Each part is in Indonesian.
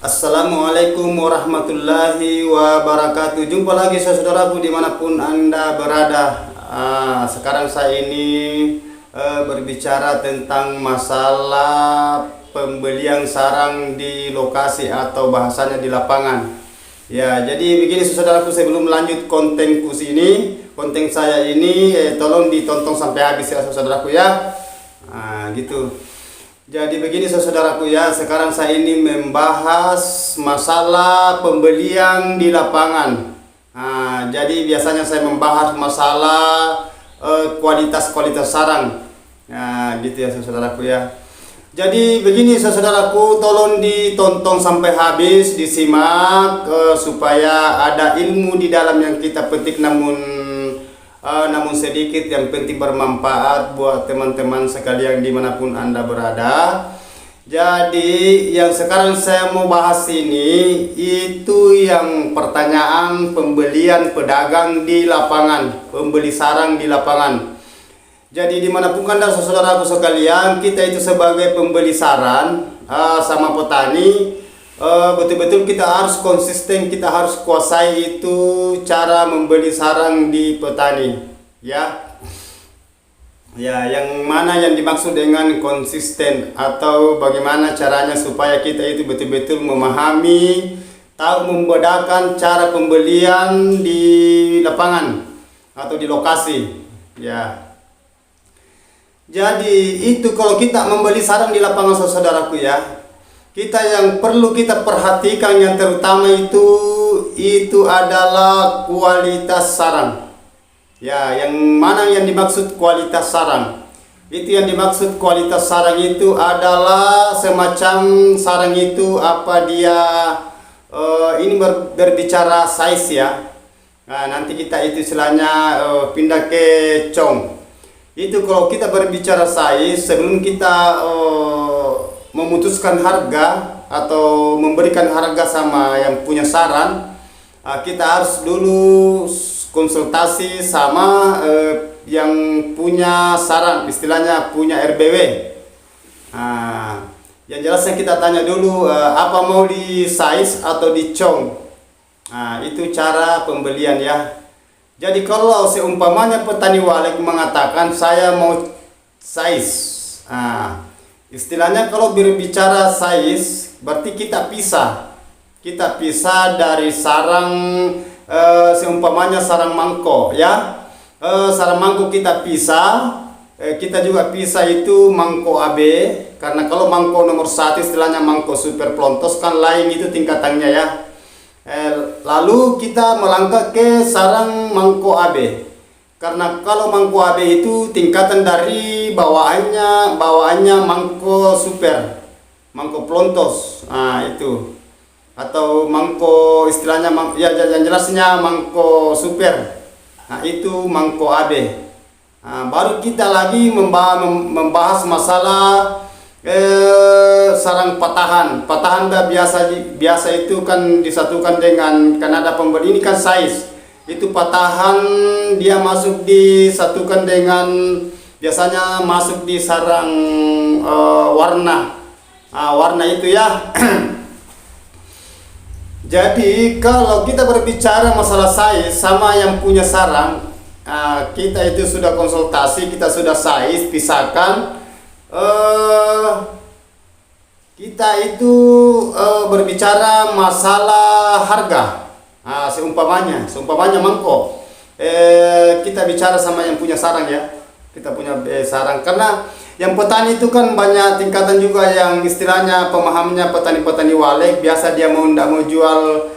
Assalamualaikum warahmatullahi wabarakatuh. Jumpa lagi saudaraku dimanapun Anda berada. Sekarang saya ini berbicara tentang masalah pembelian sarang di lokasi atau bahasanya di lapangan. Ya, jadi begini saudaraku, sebelum lanjut konten saya ini tolong ditonton sampai habis ya saudaraku ya. Gitu. Jadi begini saudaraku ya, sekarang saya ini membahas masalah pembelian di lapangan. Jadi biasanya saya membahas masalah kualitas sarang. Gitu ya saudaraku ya. Jadi begini saudaraku, tolong ditonton sampai habis, disimak supaya ada ilmu di dalam yang kita petik, namun sedikit yang penting bermanfaat buat teman-teman sekalian dimanapun Anda berada. Jadi yang sekarang saya mau bahas ini itu yang pertanyaan pembelian pedagang di lapangan, pembeli sarang di lapangan. Jadi dimanapun Anda saudaraku sekalian, kita itu sebagai pembeli sarang sama petani, betul-betul kita harus konsisten, kita harus kuasai itu cara membeli sarang di petani ya. Yang mana yang dimaksud dengan konsisten, atau bagaimana caranya supaya kita itu betul-betul memahami, tahu membedakan cara pembelian di lapangan atau di lokasi ya. Jadi itu kalau kita membeli sarang di lapangan saudaraku ya, kita yang perlu kita perhatikan yang terutama itu adalah kualitas sarang. Ya, yang mana yang dimaksud kualitas sarang? Itu yang dimaksud kualitas sarang itu adalah semacam sarang itu apa dia ini berbicara size ya. Nanti kita itu istilahnya pindah ke cong. Itu kalau kita berbicara size, sebelum kita memutuskan harga atau memberikan harga sama yang punya sarang, kita harus dulu konsultasi sama yang punya sarang, istilahnya punya RBW. Yang jelasnya kita tanya dulu apa mau di size atau di cong. Itu cara pembelian ya. Jadi kalau seumpamanya petani walek mengatakan saya mau size, istilahnya kalau berbicara size berarti kita pisah dari sarang, seumpamanya sarang mangkok ya. Sarang mangkok kita pisah, kita juga pisah itu mangkok AB, karena kalau mangkok nomor 1 istilahnya mangkok super plontos kan lain itu tingkatannya ya. Lalu kita melangkah ke sarang mangkok AB, karena kalau mangkok AB itu tingkatan dari bawaannya mangkok super, mangkok plontos, itu atau mangkok istilahnya yang jelasnya mangkok super, itu mangkok AB. Baru kita lagi membahas masalah sarang patahan biasa itu kan disatukan dengan, kan ada pembeli ini kan size, itu patahan dia disatukan dengan, biasanya masuk di sarang warna itu ya. Jadi kalau kita berbicara masalah size sama yang punya sarang, kita itu sudah konsultasi, kita sudah size, pisahkan. Kita itu berbicara masalah harga. Seumpamanya mangkok, kita bicara sama yang punya sarang ya, kita punya sarang, karena yang petani itu kan banyak tingkatan juga, yang istilahnya pemahamnya petani walek biasa dia tidak mau jual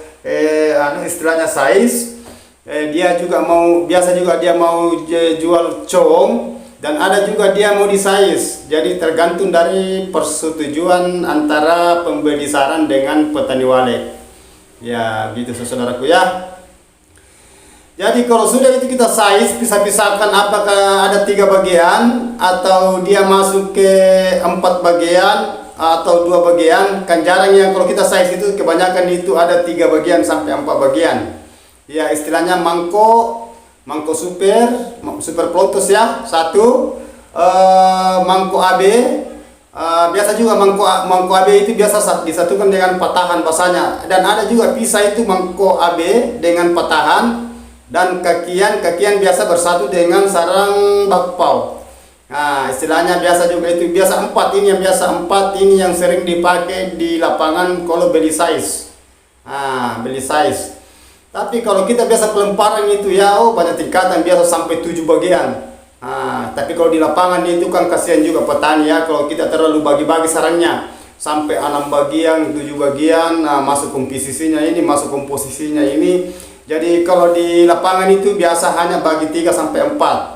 istilahnya size, biasa juga dia mau jual cong, dan ada juga dia mau di size. Jadi tergantung dari persetujuan antara pembeli sarang dengan petani walek ya, gitu saudaraku ya. Jadi kalau sudah itu kita size, pisahkan apakah ada 3 bagian atau dia masuk ke 4 bagian atau 2 bagian. Kan jarang yang kalau kita size itu kebanyakan itu ada 3 bagian sampai 4 bagian ya, istilahnya mangkok super plontos ya, 1, mangkok AB, Biasa juga mangko AB itu biasa disatukan dengan patahan bahasanya, dan ada juga pisah itu mangko AB dengan patahan, dan kakian biasa bersatu dengan sarang bakpao. Nah, istilahnya biasa juga itu biasa empat ini yang sering dipakai di lapangan kalau beli size. Beli size. Tapi kalau kita biasa pelemparan itu ya banyak tingkatan, biasa sampai 7 bagian. Tapi kalau di lapangan itu kan kasihan juga petani ya, kalau kita terlalu bagi-bagi sarangnya sampai 6 bagian, 7 bagian, masuk komposisinya ini. Jadi kalau di lapangan itu biasa hanya bagi 3 sampai 4.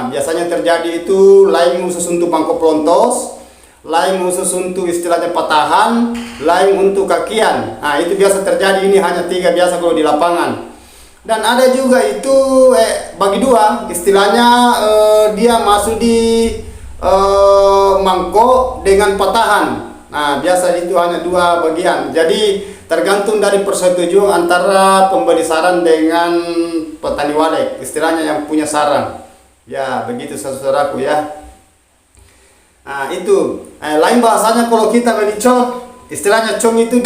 Biasanya terjadi itu lain khusus untuk mangkok pelontos, lain khusus untuk istilahnya patahan, lain untuk kakian. Itu biasa terjadi, ini hanya 3 biasa kalau di lapangan. Dan ada juga itu bagi 2, istilahnya dia masuk di mangkok dengan patahan. Biasa itu hanya 2 bagian. Jadi tergantung dari persetujuan antara pembeli sarang dengan petani walek, istilahnya yang punya sarang. Ya begitu saudaraku ya. Itu lain bahasanya kalau kita beli cong, istilahnya cong itu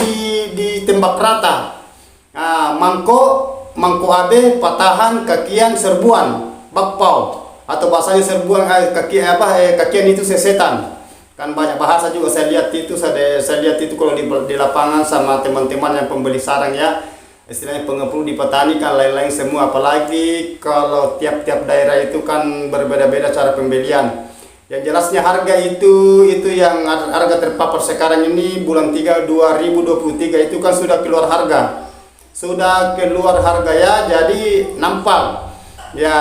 ditembak rata. Mangko AB, patahan, kakian, serbuan, bakpao, atau bahasanya serbuan, kakian itu sesetan. Kan banyak bahasa juga saya lihat itu kalau di lapangan sama teman-teman yang pembeli sarang ya. Istilahnya pengepul di petani kan lain-lain semua, apalagi kalau tiap-tiap daerah itu kan berbeda-beda cara pembelian. Yang jelasnya harga itu yang harga terpapar sekarang ini bulan 3 2023 itu kan sudah keluar harga. Ya, jadi nampak. Ya,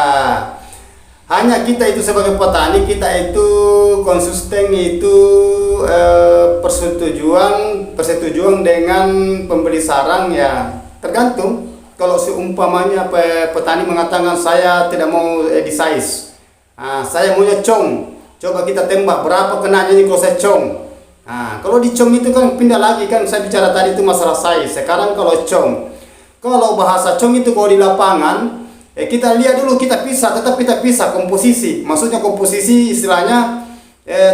hanya kita itu sebagai petani, kita itu konsisten itu persetujuan dengan pembeli sarang ya. Tergantung, kalau seumpamanya petani mengatakan saya tidak mau di size, saya maunya cong, coba kita tembak berapa kenanya ini kalau saya cong. Kalau di cong itu kan pindah lagi, kan saya bicara tadi itu masalah size. Sekarang kalau cong, kalau bahasa cong itu kalau di lapangan kita lihat dulu, tetap kita pisah komposisi. Maksudnya komposisi istilahnya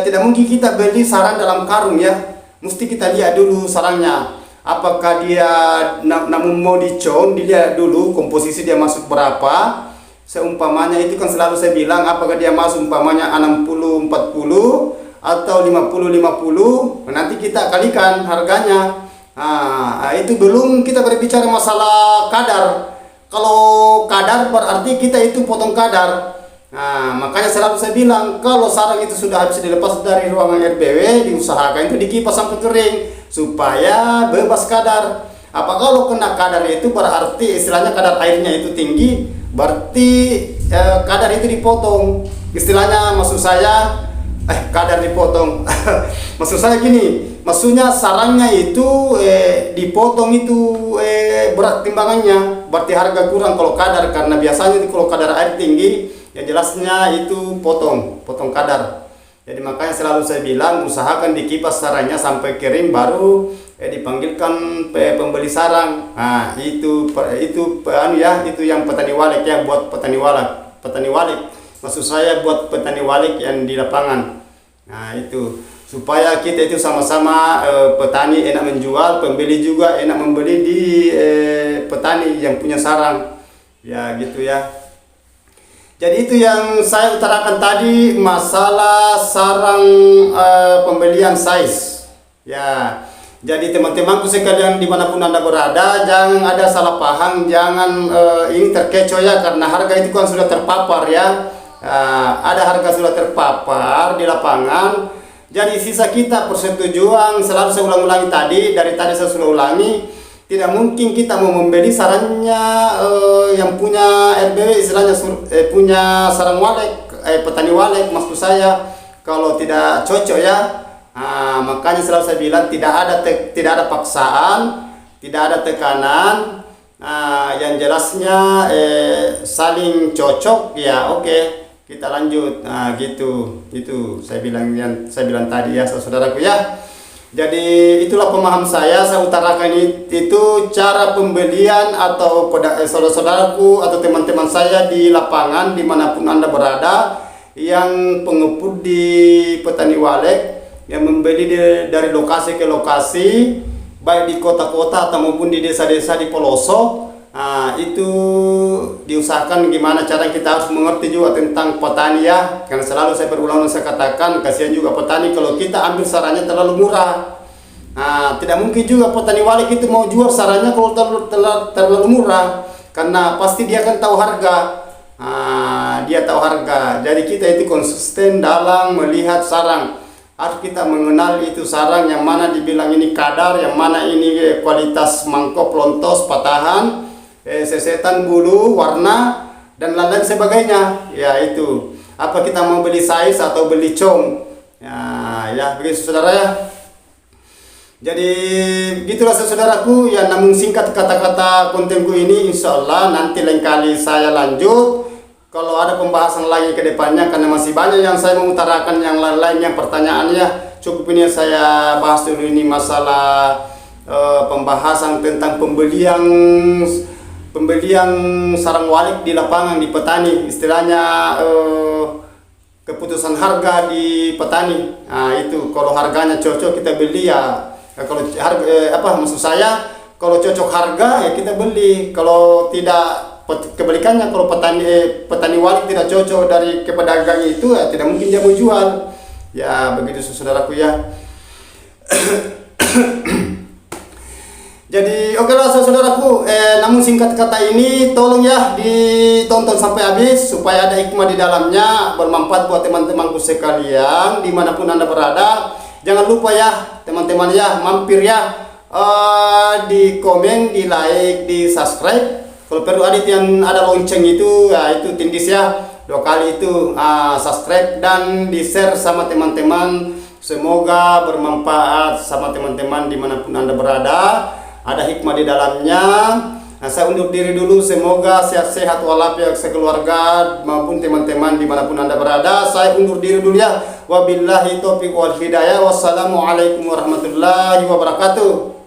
tidak mungkin kita beli sarang dalam karung ya, mesti kita lihat dulu sarangnya. Apakah dia namun mau dicong, dilihat dulu komposisi dia masuk berapa. Seumpamanya itu kan selalu saya bilang, apakah dia masuk umpamanya 60-40 atau 50-50, nanti kita kalikan harganya. Itu belum kita berbicara masalah kadar. Kalau kadar berarti kita itu potong kadar. Makanya selalu saya bilang, kalau sarang itu sudah habis dilepas dari ruangan RBW, diusahakan itu dikipas sampai kering supaya bebas kadar. Kalau kena kadar itu berarti istilahnya kadar airnya itu tinggi, berarti kadar itu dipotong. Istilahnya maksud saya kadar dipotong. Maksud saya gini, maksudnya sarangnya itu dipotong itu berat timbangannya, berarti harga kurang kalau kadar, karena biasanya kalau kadar air tinggi yang jelasnya itu potong kadar. Jadi makanya selalu saya bilang usahakan dikipas sarangnya sampai kering, baru dipanggilkan pembeli sarang. Itu yang petani walek ya, buat petani walek. Maksud saya buat petani walek yang di lapangan. Itu supaya kita itu sama-sama petani enak menjual, pembeli juga enak membeli di petani yang punya sarang. Ya gitu ya. Jadi itu yang saya utarakan tadi, masalah sarang pembelian size. Ya, jadi teman-temanku sekalian dimanapun Anda berada, jangan ada salah paham, jangan ini terkecoh ya, karena harga itu kan sudah terpapar ya. Ada harga sudah terpapar di lapangan. Jadi sisa kita persetujuan, selalu saya ulang-ulangi dari tadi saya sudah ulangi. Tidak mungkin kita mau membeli sarangnya yang punya RBW, istilahnya punya sarang walek, petani walek maksud saya, kalau tidak cocok ya. Makanya selalu saya bilang tidak ada paksaan, tidak ada tekanan. Yang jelasnya saling cocok ya, oke, kita lanjut. Gitu itu saya bilang tadi ya saudaraku ya. Jadi itulah pemahaman saya utarakan itu cara pembelian atau saudara-saudaraku atau teman-teman saya di lapangan dimanapun Anda berada yang pengepul di petani walek. yang membeli dari lokasi ke lokasi, baik di kota-kota atau maupun di desa-desa di pelosok. Itu diusahakan gimana cara kita harus mengerti juga tentang petani ya, karena selalu saya berulang saya katakan kasihan juga petani kalau kita ambil sarannya terlalu murah. Tidak mungkin juga petani walik itu mau jual sarannya kalau terlalu murah, karena pasti dia akan tahu harga. Dia tahu harga. Jadi kita itu konsisten dalam melihat sarang. Harus kita mengenal itu sarang yang mana dibilang ini kadar, yang mana ini kualitas mangkok, lontos, patahan, sesetan, bulu, warna, dan lain-lain sebagainya. Ya itu. Apa kita mau beli size atau beli com? Ya begitu saudara ya. Jadi gitulah saudaraku ya, namun singkat kata-kata kontenku ini, insya Allah nanti lain kali saya lanjut. Kalau ada pembahasan lagi ke depannya, karena masih banyak yang saya mengutarakan yang lain-lain yang pertanyaannya. Cukup ini saya bahas dulu ini masalah pembahasan tentang pembelian sarang walik di lapangan di petani, istilahnya keputusan harga di petani. Itu kalau harganya cocok kita beli ya. Kalau harga maksud saya kalau cocok harga ya kita beli. Kalau tidak, kebalikannya kalau petani walik tidak cocok dari ke pedagang itu ya tidak mungkin dia mau jual. Ya begitu saudaraku ya. Jadi oke lah saudaraku, namun singkat kata ini tolong ya ditonton sampai habis supaya ada hikmah di dalamnya, bermanfaat buat teman-temanku sekalian dimanapun Anda berada. Jangan lupa ya teman-teman ya, mampir ya di komen, di like, di subscribe. Kalau perlu adit yang ada lonceng itu ya itu tindis ya 2 kali itu subscribe dan di share sama teman-teman. Semoga bermanfaat sama teman-teman dimanapun Anda berada, ada hikmah di dalamnya. Saya undur diri dulu, semoga sehat-sehat walafiat sekeluarga maupun teman-teman dimanapun Anda berada. Saya undur diri dulu ya. Wabillahi taufiq wal hidayah. Wassalamualaikum warahmatullahi wabarakatuh.